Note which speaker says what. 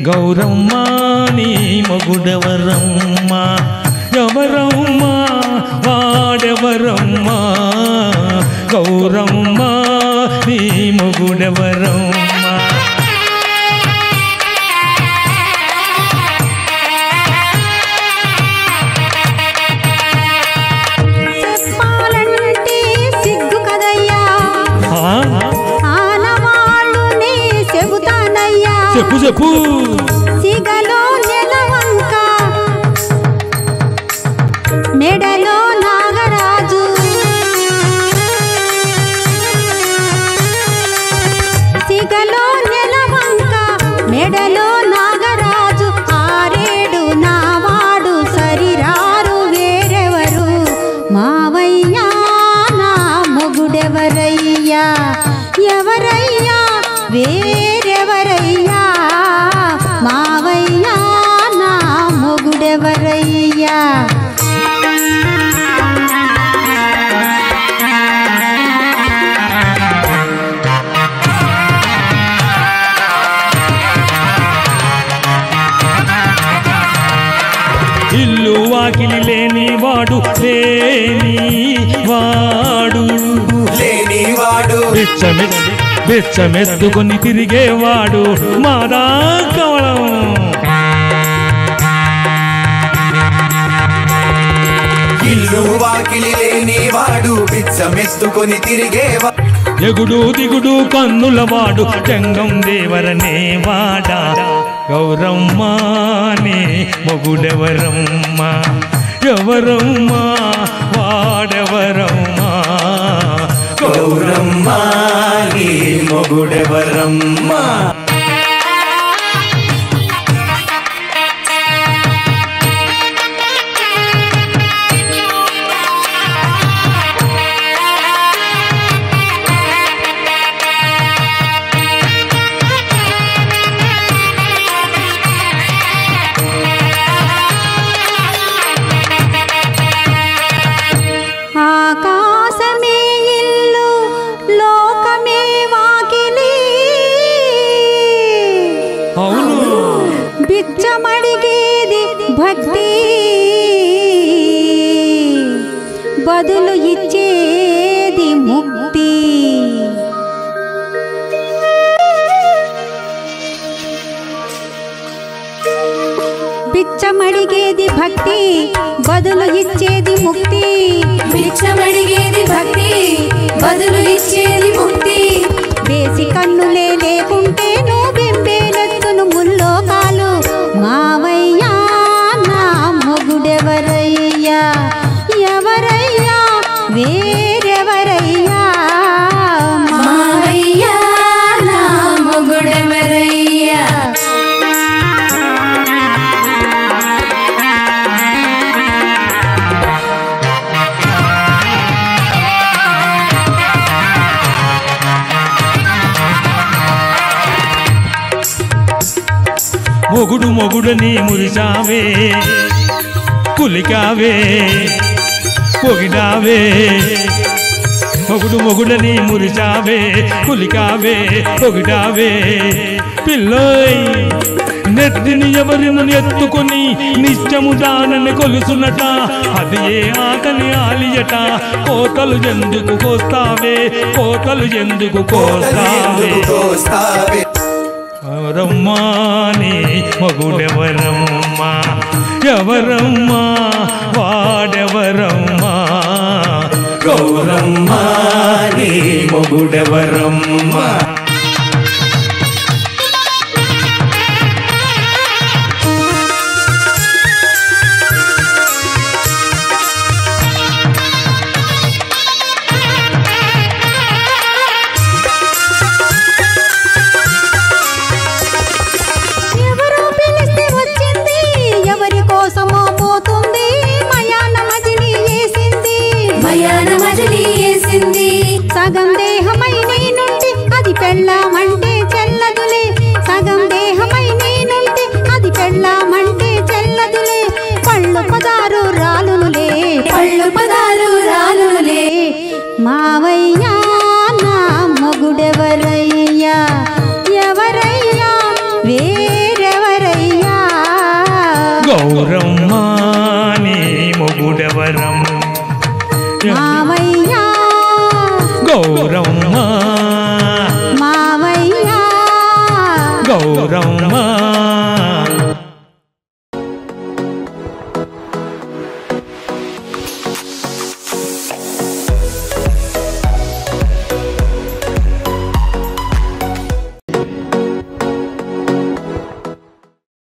Speaker 1: గౌరమ్మ నీ మొగుడెవరమ్మ ఎవరమ్మ వాడెవరమ్మ గౌరమ్మ నీ మొగుడెవరమ్మ
Speaker 2: చెప్పాలంటే సిగ్గు కదయ్యా ఆనవాళ్ళు నే చెబుతానయ్యా
Speaker 1: చెప్పు చెప్పు
Speaker 2: సిగలో నెలవంక మెడలో నాగరాజు సిగలో నెలవంక మెడలో నాగరాజు ఆరేడు నావాడు సరిరారు వేరెవరు మావయ్యా నా మొగుడెవరయ్యా ఎవరయ్యా వేరెవరయ్యా మావయ్యా నా మొగుడెవరయ్యా
Speaker 1: ఇల్లు వాకిలి లేని వాడు బిచ్చమెత్తుకొని తిరిగేవాడు మాదా కవలం
Speaker 3: ఇల్లు వాకిలి లేని వాడు బిచ్చమెత్తుకొని తిరిగేవాడు
Speaker 1: ఎగుడు దిగుడు కన్నుల వాడు జంగం దేవరనే వాడా గౌరమ్మ నీ మొగుడెవరమ్మ ఎవరమ్మ వాడెవరమ్మ
Speaker 3: గౌరమ్మ నీ మొగుడెవరమ్మ
Speaker 2: ఆకాశమే ఇల్లు లోకమే వాకిలి
Speaker 1: అవును
Speaker 2: బిచ్చమడిగేది భక్తి బదులు ఇచ్చేది ముక్తి బిచ్చమడిగేది భక్తి బదులు ఇచ్చేది ముక్తి
Speaker 4: భిక్షమడిగేది భక్తి బదులు ఇచ్చేది ముక్తి
Speaker 2: వేసి కన్నులే లేకుంటే నువ్వు బింబేలెత్తును ముల్లోకాలు మావయ్యా నా మొగుడెవరయ్యా ఎవరయ్యా వేరెవరయ్యా
Speaker 4: మావయ్యా నా మొగుడెవరయ్యా
Speaker 1: మొగుడు మొగుడని మురిసావే కులికావే పొగిడావే మొగుడు మొగుడని మురిసావే కులికావే పొగిడావే పిల్లోయ్ నెత్తిని ఎవరిను ఎత్తుకొని నిత్యము దానని కొలుసునట అది ఏ ఆకలి ఆలియట కోతలు ఎందుకు కోస్తావే కోతలు ఎందుకు కోస్తావే ఎవరమ్మ నీ మొగుడెవరమ్మ ఎవరమ్మ వాడెవరమ్మ
Speaker 3: గౌరమ్మ నీ మొగుడెవరమ్మ
Speaker 2: ఎవరో పిలిస్తే వచ్చింది ఎవరి కోసమో పోతుంది మయాన మజిలీ వేసింది
Speaker 4: మయాన మజిలీ వేసి
Speaker 1: గౌరమ్మ నీ మొగుడెవరం
Speaker 2: మావయ్యా
Speaker 1: గౌరమ్మ
Speaker 2: మావయ్యా
Speaker 1: గౌరమ్మ